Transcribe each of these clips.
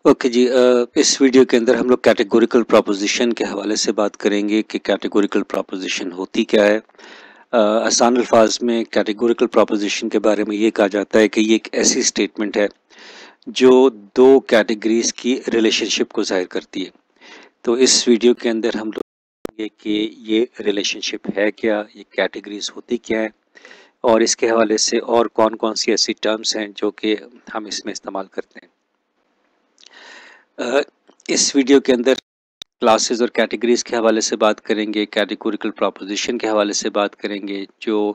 Okay जी। इस video के अंदर हम लोग कैटेगोरिकल प्रोपोजिशन के हवाले से बात करेंगे कि कैटेगोरिकल प्रोपोजिशन होती क्या है। आसान अल्फाज में कैटेगोरिकल प्रोपोजिशन के बारे में ये कहा जाता है कि ये एक ऐसी स्टेटमेंट है जो दो कैटेगरीज की रिलेशनशिप को जाहिर करती है। तो इस वीडियो के अंदर हम लोग देखेंगे कि ये रिलेशनशिप है क्या, ये कैटेगरीज होती क्या है और इसके हवाले से और कौन कौन सी ऐसी टर्म्स हैं जो कि हम इसमें इस्तेमाल करते हैं। इस वीडियो के अंदर क्लासेस और कैटेगरीज के हवाले से बात करेंगे, कैटेगोरिकल प्रोपोजिशन के हवाले से बात करेंगे, जो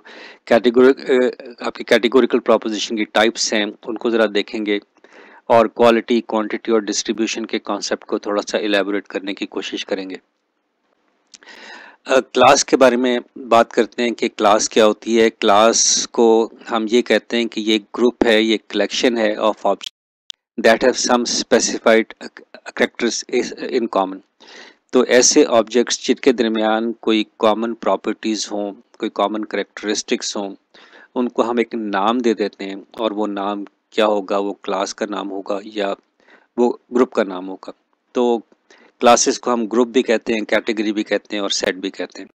आपकी कैटेगोरिकल प्रोपोजिशन की टाइप्स हैं उनको ज़रा देखेंगे और क्वालिटी, क्वांटिटी और डिस्ट्रीब्यूशन के कॉन्सेप्ट को थोड़ा सा इलेबोरेट करने की कोशिश करेंगे। क्लास के बारे में बात करते हैं कि क्लास क्या होती है। क्लास को हम ये कहते हैं कि ये ग्रुप है, ये कलेक्शन है of object that have some specified characters in common. तो ऐसे ऑब्जेक्ट्स जिनके दरमियान कोई कॉमन प्रॉपर्टीज़ हों, कोई कॉमन करेक्टरिस्टिक्स हों, उनको हम एक नाम दे देते हैं और वो नाम क्या होगा, वो क्लास का नाम होगा या वो ग्रुप का नाम होगा। तो क्लासेस को हम ग्रुप भी कहते हैं, कैटेगरी भी कहते हैं और सेट भी कहते हैं।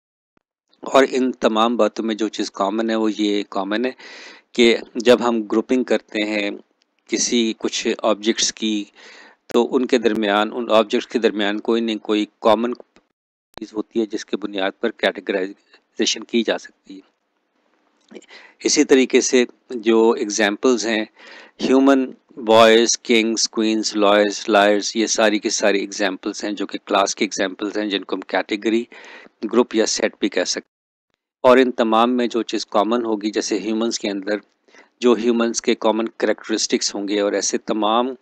और इन तमाम बातों में जो चीज़ कॉमन है वो ये कॉमन है कि जब हम ग्रुपिंग करते हैं किसी कुछ ऑब्जेक्ट्स की, तो उनके दरमियान, उन ऑब्जेक्ट्स के दरमियान कोई न कोई कॉमन चीज़ होती है जिसके बुनियाद पर कैटेगराइजेशन की जा सकती है। इसी तरीके से जो एग्जाम्पल्स हैं, human, boys, kings, queens, lawyers, liars, ये सारी की सारी एग्जाम्पल्स हैं जो कि क्लास के एग्जाम्पल्स हैं जिनको हम कैटेगरी, ग्रुप या सेट भी कह सकते हैं। और इन तमाम में जो चीज़ कॉमन होगी, जैसे ह्यूमंस के अंदर जो ह्यूमंस के कॉमन करेक्टरिस्टिक्स होंगे और ऐसे तमाम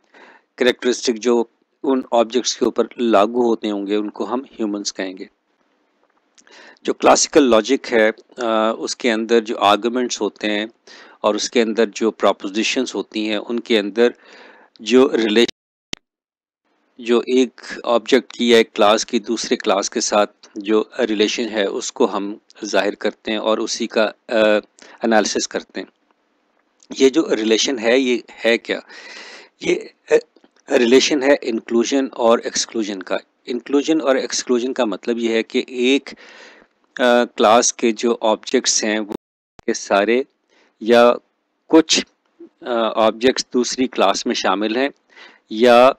करेक्टरिस्टिक जो उन ऑब्जेक्ट्स के ऊपर लागू होते होंगे उनको हम ह्यूमंस कहेंगे। जो क्लासिकल लॉजिक है उसके अंदर जो आर्गुमेंट्स होते हैं और उसके अंदर जो प्रॉपोजिशंस होती हैं उनके अंदर जो रिलेशन, जो एक ऑब्जेक्ट की या एक क्लास की दूसरे क्लास के साथ जो रिलेशन है उसको हम जाहिर करते हैं और उसी का एनालिसिस करते हैं। ये जो रिलेशन है ये है क्या? ये रिलेशन है इंक्लूजन और एक्सक्लूजन का। इंक्लूजन और एक्सक्लूजन का मतलब ये है कि एक क्लास के जो ऑब्जेक्ट्स हैं वो के सारे या कुछ ऑब्जेक्ट्स दूसरी क्लास में शामिल हैं या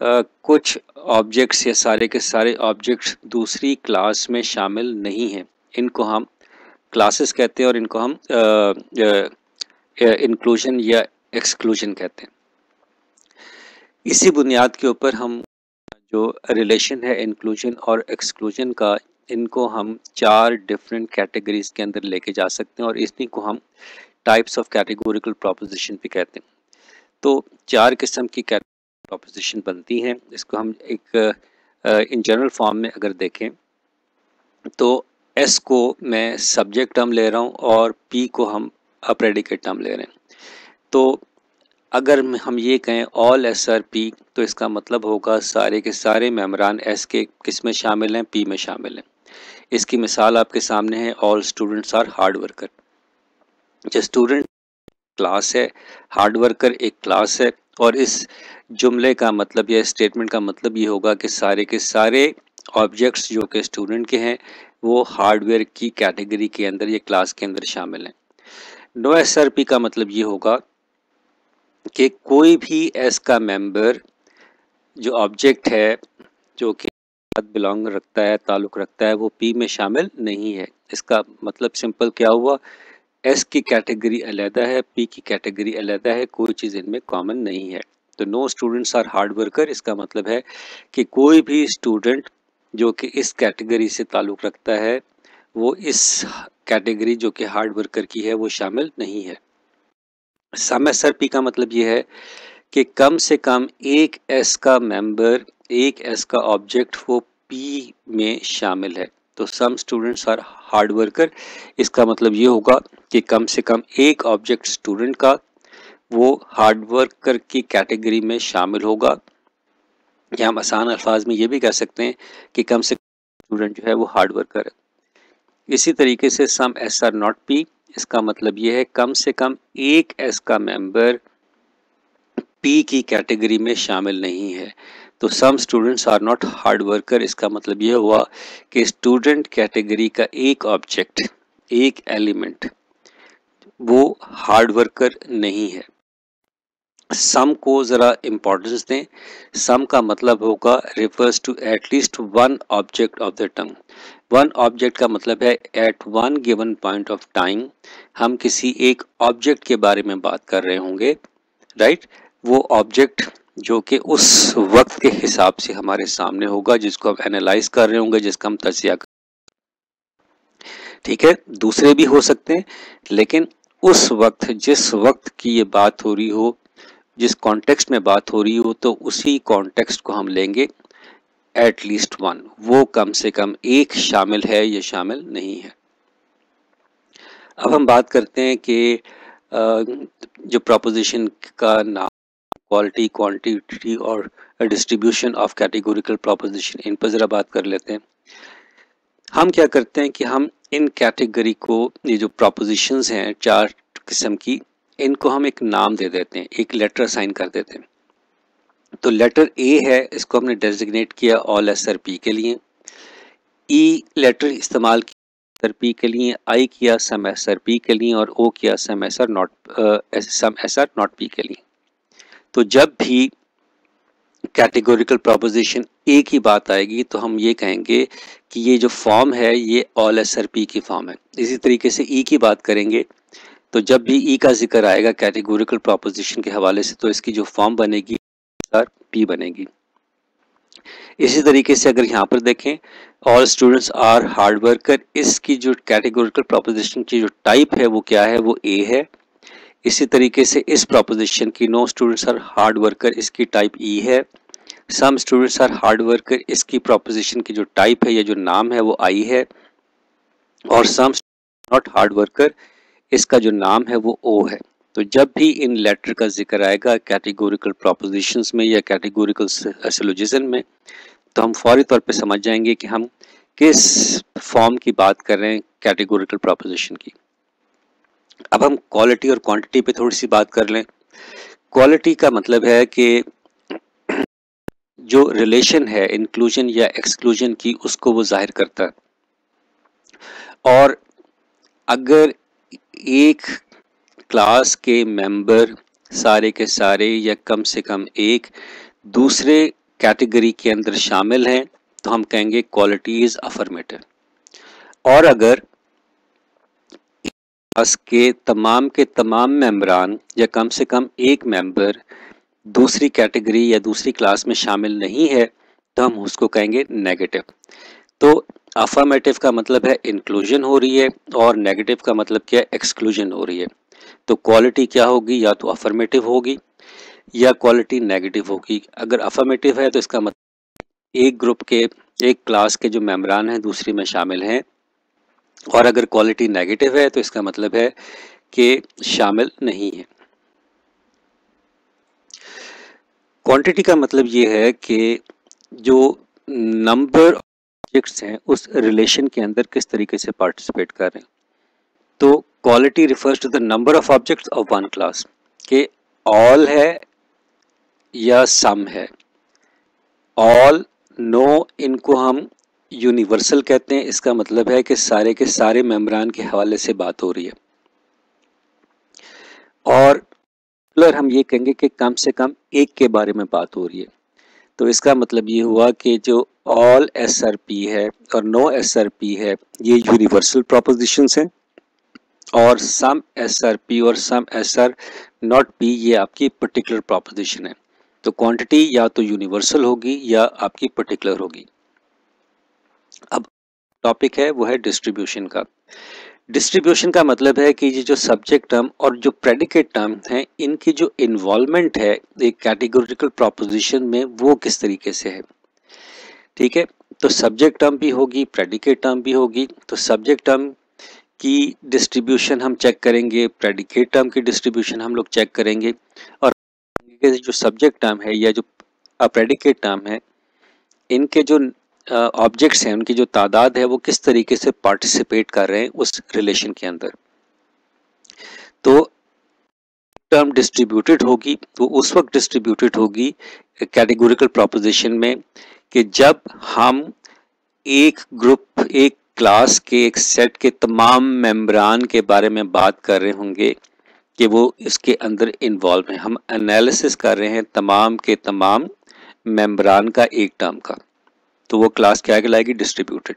कुछ ऑब्जेक्ट्स या सारे के सारे ऑब्जेक्ट्स दूसरी क्लास में शामिल नहीं हैं। इनको हम क्लासेस कहते हैं और इनको हम इंक्लूजन या एक्सक्लूजन कहते हैं। इसी बुनियाद के ऊपर हम जो रिलेशन है इंक्लूजन और एक्सक्लूजन का, इनको हम चार डिफरेंट कैटेगरीज के अंदर लेके जा सकते हैं और इसी को हम टाइप्स ऑफ कैटेगोरिकल प्रोपोजिशन भी कहते हैं। तो चार किस्म की प्रोपोजिशन बनती हैं। इसको हम एक इन जनरल फॉर्म में अगर देखें तो एस को मैं सब्जेक्ट टर्म ले रहा हूँ और पी को हम प्रेडिकेट टर्म ले रहे हैं। तो अगर हम ये कहें ऑल एस आर पी, तो इसका मतलब होगा सारे के सारे मेंबरान एस के किस में शामिल हैं, पी में शामिल हैं। इसकी मिसाल आपके सामने है, all students are hard worker. जो स्टूडेंट क्लास है, हार्ड वर्कर एक क्लास है और इस जुमले का मतलब या स्टेटमेंट का मतलब ये होगा कि सारे के सारे ऑब्जेक्ट्स जो कि स्टूडेंट के हैं वो हार्डवेयर की कैटेगरी के अंदर, ये क्लास के अंदर शामिल हैं। नो एस आर पी का मतलब ये होगा कि कोई भी एस का मेंबर जो ऑब्जेक्ट है जो कि बिलोंग रखता है, ताल्लुक़ रखता है, वो पी में शामिल नहीं है। इसका मतलब सिंपल क्या हुआ, एस की कैटेगरी अलहदा है, पी की कैटेगरी अलहदा है, कोई चीज़ इनमें कॉमन नहीं है। तो no students are hard worker, इसका मतलब है कि कोई भी स्टूडेंट जो कि इस कैटेगरी से ताल्लुक़ रखता है वो इस कैटेगरी जो कि हार्ड वर्कर की है वो शामिल नहीं है। सम एस आर पी का मतलब ये है कि कम से कम एक एस का मेंबर, एक एस का ऑब्जेक्ट वो पी में शामिल है। तो some students are hard worker, इसका मतलब ये होगा कि कम से कम एक ऑब्जेक्ट स्टूडेंट का वो हार्ड वर्कर की कैटेगरी में शामिल होगा। या हम आसान अल्फाज में ये भी कह सकते हैं कि कम से कम स्टूडेंट जो है वो हार्ड वर्कर है। इसी तरीके से सम एस आर नॉट पी, इसका मतलब ये है कम से कम एक एस का मेंबर टी की कैटेगरी में शामिल नहीं है। तो some students are not hard worker, इसका मतलब ये हुआ कि स्टूडेंट कैटेगरी का एक ऑब्जेक्ट, एक एलिमेंट वो हार्ड वर्कर नहीं है। सम को ज़रा इम्पोर्टेंस दें। सम का मतलब होगा refers to at least one object of the term. One object का मतलब है at one given point of time हम किसी एक ऑब्जेक्ट के बारे में बात कर रहे होंगे, राइट। वो ऑब्जेक्ट जो कि उस वक्त के हिसाब से हमारे सामने होगा, जिसको हम एनालाइज कर रहे होंगे, जिसका हम तज्जिया कर, ठीक है। दूसरे भी हो सकते हैं, लेकिन उस वक्त, जिस वक्त की ये बात हो रही हो, जिस कॉन्टेक्स्ट में बात हो रही हो, तो उसी कॉन्टेक्स्ट को हम लेंगे एट लीस्ट वन। वो कम से कम एक शामिल है या शामिल नहीं है। अब हम बात करते हैं कि जो प्रोपोजिशन का नाम क्वालिटी, क्वांटिटी और डिस्ट्रीब्यूशन ऑफ कैटेगोरिकल प्रोपोजिशन, इन पर ज़रा बात कर लेते हैं। हम क्या करते हैं कि हम इन कैटेगरी को, ये जो प्रोपोजिशंस हैं 4 किस्म की, इनको हम एक नाम दे देते हैं, एक लेटर असाइन कर देते हैं। तो लेटर ए है, इसको हमने डेजिग्नेट किया ऑल एसआर पी के लिए। ई लेटर इस्तेमाल किया एसआर पी के लिए, आई किया सम एसआर पी के लिए और ओ किया सम एसआर नॉट पी के लिए। तो जब भी कैटेगोरिकल प्रोपोजिशन ए की बात आएगी तो हम ये कहेंगे कि ये जो फॉर्म है ये ऑल एसआर पी की फॉर्म है। इसी तरीके से ई की बात करेंगे तो जब भी ई का जिक्र आएगा कैटेगोरिकल प्रोपोजिशन के हवाले से तो इसकी जो फॉर्म बनेगी पी बनेगी। इसी तरीके से अगर यहाँ पर देखें all students are hard worker, इसकी जो कैटेगोरिकल प्रोपोजिशन की जो टाइप है वो क्या है, वो ए है। इसी तरीके से इस प्रोपोजिशन की no students are hard worker, इसकी टाइप ई है। Some students are hard worker, इसकी प्रोपोजिशन की जो टाइप है या जो नाम है वो आई है। और सम नॉट हार्ड वर्कर, इसका जो नाम है वो ओ है। तो जब भी इन लेटर का जिक्र आएगा कैटेगोरिकल प्रोपोजिशंस में या कैटेगोरिकल सिलोजिज्म में, तो हम फौरी तौर पे समझ जाएंगे कि हम किस फॉर्म की बात कर रहे हैं कैटेगोरिकल प्रोपोजिशन की। अब हम क्वालिटी और क्वांटिटी पे थोड़ी सी बात कर लें। क्वालिटी का मतलब है कि जो रिलेशन है इंक्लूजन या एक्सक्लूजन की, उसको वो जाहिर करता है। और अगर एक क्लास के मेंबर सारे के सारे या कम से कम एक दूसरे कैटेगरी के अंदर शामिल हैं तो हम कहेंगे क्वालिटी इज अफर्मेटिव। और अगर क्लास के तमाम मेंबरान या कम से कम एक मेंबर दूसरी कैटेगरी या दूसरी क्लास में शामिल नहीं है तो हम उसको कहेंगे नेगेटिव। तो अफर्मेटिव का मतलब है इंक्लूजन हो रही है और नेगेटिव का मतलब क्या है, एक्सक्लूजन हो रही है। तो क्वालिटी क्या होगी, या तो अफर्मेटिव होगी या क्वालिटी नेगेटिव होगी। अगर अफर्मेटिव है तो इसका मतलब एक ग्रुप के, एक क्लास के जो मेंबरान हैं दूसरी में शामिल हैं, और अगर क्वालिटी नेगेटिव है तो इसका मतलब है कि शामिल नहीं है। क्वांटिटी का मतलब ये है कि जो नंबर ऑब्जेक्ट्स हैं उस रिलेशन के अंदर किस तरीके से पार्टिसिपेट कर रहे हैं। तो quality refers to the number of objects of one class, के ऑल है या सम है। ऑल, नो, इनको हम यूनिवर्सल कहते हैं। इसका मतलब है कि सारे के सारे मेंबरान के हवाले से बात हो रही है। और हम ये कहेंगे कि कम से कम एक के बारे में बात हो रही है। तो इसका मतलब ये हुआ कि जो ऑल एसआरपी है और नो एसआरपी है ये यूनिवर्सल प्रोपोजिशंस हैं, और सम एसआरपी और सम एसआर नॉट पी ये आपकी पर्टिकुलर प्रोपोजिशन है। तो क्वांटिटी या तो यूनिवर्सल होगी या आपकी पर्टिकुलर होगी। अब टॉपिक है वो है डिस्ट्रीब्यूशन का। डिस्ट्रीब्यूशन का मतलब है कि ये जो सब्जेक्ट टर्म और जो प्रेडिकेट टर्म हैं इनकी जो इन्वॉल्वमेंट है एक कैटेगोरिकल प्रोपोजिशन में वो किस तरीके से है। ठीक है, तो सब्जेक्ट टर्म भी होगी, प्रेडिकेट टर्म भी होगी। तो सब्जेक्ट टर्म की डिस्ट्रीब्यूशन हम चेक करेंगे, प्रेडिकेट टर्म की डिस्ट्रीब्यूशन हम लोग चेक करेंगे, और जो सब्जेक्ट टर्म है या जो प्रेडिकेट टर्म है इनके जो ऑब्जेक्ट्स हैं उनकी जो तादाद है वो किस तरीके से पार्टिसिपेट कर रहे हैं उस रिलेशन के अंदर। तो टर्म डिस्ट्रीब्यूटेड होगी वो उस वक्त डिस्ट्रीब्यूटेड होगी कैटेगोरिकल प्रोपोजिशन में कि जब हम एक ग्रुप, एक क्लास के एक सेट के तमाम मेंबरान के बारे में बात कर रहे होंगे कि वो इसके अंदर इन्वॉल्व हैं, हम एनालिसिस कर रहे हैं तमाम के तमाम मेंबरान का एक टर्म का, तो वो क्लास क्या कहलाएगी? डिस्ट्रीब्यूटेड।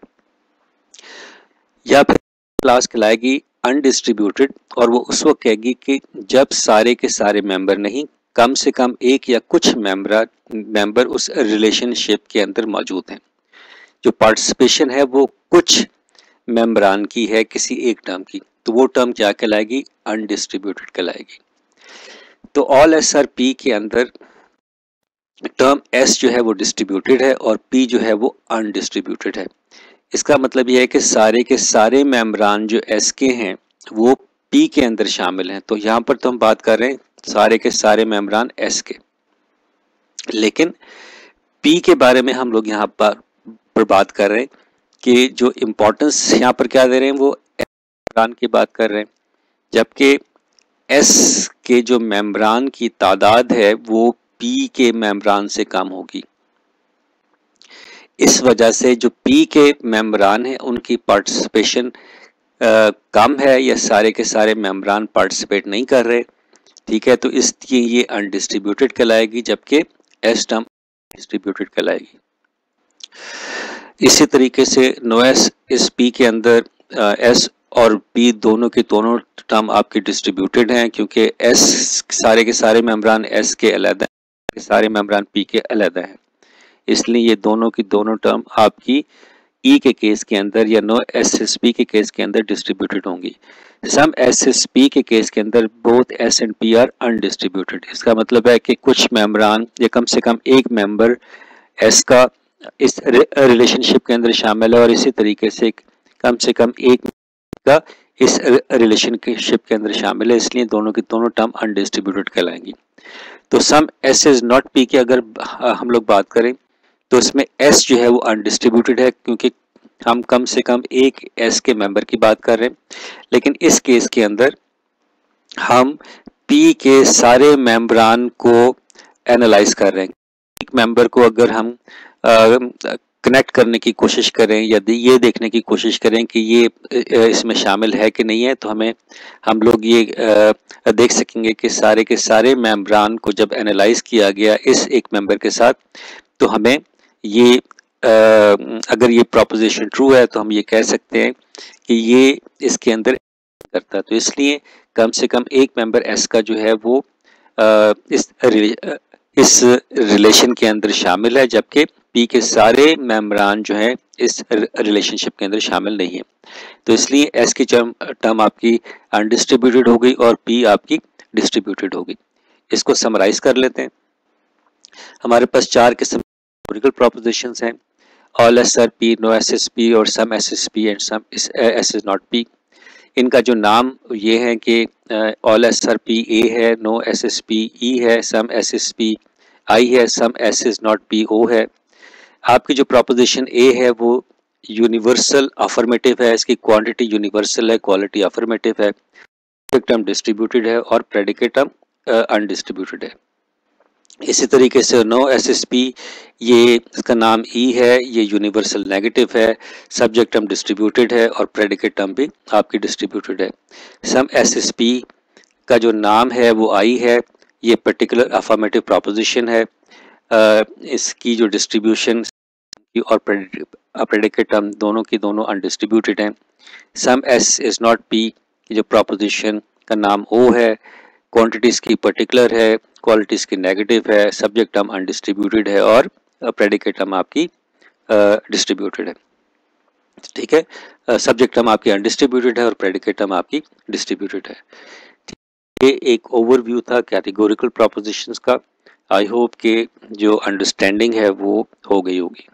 या फिर क्लास कहलाएगी अनडिस्ट्रीब्यूटेड, और वो उस वक्त कहेगी कि जब सारे के सारे मेंबर नहीं, कम से कम एक या कुछ मेंबर उस रिलेशनशिप के अंदर मौजूद हैं, जो पार्टिसिपेशन है वो कुछ मेंबरान की है किसी एक टर्म की, तो वो टर्म क्या कहलाएगी? अनडिस्ट्रीब्यूटेड कहलाएगी। तो ऑल एस आर पी के अंदर टर्म एस जो है वो डिस्ट्रीब्यूटेड है और पी जो है वो अनडिस्ट्रीब्यूटेड है। इसका मतलब यह है कि सारे के सारे मेंबरान जो एस के हैं वो पी के अंदर शामिल हैं। तो यहाँ पर तो हम बात कर रहे हैं सारे के सारे मेंबरान एस के, लेकिन पी के बारे में हम लोग यहाँ पर बात कर रहे हैं कि जो इम्पोर्टेंस यहाँ पर क्या दे रहे हैं वो मेंबरान की बात कर रहे हैं, जबकि एस के जो मेंबरान की तादाद है वो पी के मेंबरान से कम होगी। इस वजह से जो पी के मेंबरान हैं उनकी पार्टिसिपेशन कम है या सारे के सारे मेंबरान पार्टिसिपेट नहीं कर रहे, ठीक है, तो इसलिए ये अनडिस्ट्रीब्यूटेड कहलाएगी, जबकि एस टर्म डिस्ट्रीब्यूटेड कहलाएगी। इसी तरीके से नो एस इस पी के अंदर एस और पी दोनों के दोनों टर्म आपके डिस्ट्रीब्यूटेड हैं, क्योंकि एस सारे के सारे मेंबरान एस के अलग हैं, सारे मेंबरान पी के अलग हैं, इसलिए ये दोनों की दोनों टर्म आपकी ई के केस के अंदर या नो एस एस पी के केस के अंदर डिस्ट्रीब्यूटेड होंगी। सम एस एस पी के केस के अंदर both S and P R undistributed. इसका मतलब है कि कुछ मेंबरान या कम से कम एक मेंबर एस का इस रिलेशनशिप के अंदर शामिल है और इसी तरीके से कम एक का इस रिलेशनशिप के अंदर शामिल है, इसलिए दोनों की दोनों टर्म अनडिस्ट्रीब्यूटेड कहलाएंगी। तो some S is not P की अगर हम लोग बात करें तो इसमें एस जो है वो अनडिस्ट्रीब्यूटेड है, क्योंकि हम कम से कम एक एस के मेंबर की बात कर रहे हैं, लेकिन इस केस के अंदर हम पी के सारे मेंबरान को एनालाइज कर रहे हैं। एक मेंबर को अगर हम कनेक्ट करने की कोशिश करें या ये देखने की कोशिश करें कि ये इसमें शामिल है कि नहीं है, तो हम लोग ये देख सकेंगे कि सारे के सारे मेंबरान को जब एनालाइज किया गया इस एक मेंबर के साथ, तो हमें ये अगर ये प्रोपोजिशन ट्रू है तो हम ये कह सकते हैं कि ये इसके अंदर करता है। तो इसलिए कम से कम एक मेंबर एस का जो है वो इस रिलेशन के अंदर शामिल है, जबकि पी के सारे मेंबरान जो हैं इस रिलेशनशिप के अंदर शामिल नहीं है। तो इसलिए एस की टर्म आपकी अनडिस्ट्रीब्यूटेड हो गई और पी आपकी डिस्ट्रीब्यूटेड हो गई। इसको समराइज कर लेते हैं। हमारे पास चार किस्म कैटेगोरिकल प्रोपोजिशंस हैं, all S are P, no S S P और some S S P and some S is not P. इनका जो नाम ये है कि all S are P A है, no S S P E है, some S S P I है, some S is not P O है। आपकी जो प्रोपोजिशन ए है वो यूनिवर्सल अफर्मेटिव है, इसकी क्वांटिटी यूनिवर्सल है, क्वालिटी अफर्मेटिव है, सब्जेक्ट टर्म डिस्ट्रीब्यूटेड है और प्रेडिकेट टर्म अनडिस्ट्रीब्यूटेड है। इसी तरीके से नो एस एस पी, ये इसका नाम ई है, ये यूनिवर्सल नेगेटिव है, सब्जेक्ट टर्म डिस्ट्रीब्यूटेड है और प्रेडिकेट टर्म भी आपकी डिस्ट्रीब्यूटेड है। सम एस एस पी का जो नाम है वो आई है, ये पर्टिकुलर अफर्मेटिव प्रोपोजिशन है, इसकी जो डिस्ट्रीब्यूशन और प्रेडिकेट टर्म दोनों की दोनों अनडिस्ट्रीब्यूटेड हैं। सम एस इज नॉट पी की जो प्रोपोजिशन का नाम ओ है, क्वांटिटीज की पर्टिकुलर है, क्वालिटीज की नेगेटिव है, सब्जेक्ट टर्म अनडिस्ट्रीब्यूटेड है और प्रेडिकेट टर्म आपकी डिस्ट्रीब्यूटेड है। ठीक है, सब्जेक्ट टर्म आपकी अनडिस्ट्रीब्यूटेड है और प्रेडिकेट टर्म आपकी डिस्ट्रीब्यूटेड है। ये एक ओवरव्यू था कैटेगोरिकल प्रोपोजिशंस का। आई होप के जो अंडरस्टैंडिंग है वो हो गई होगी।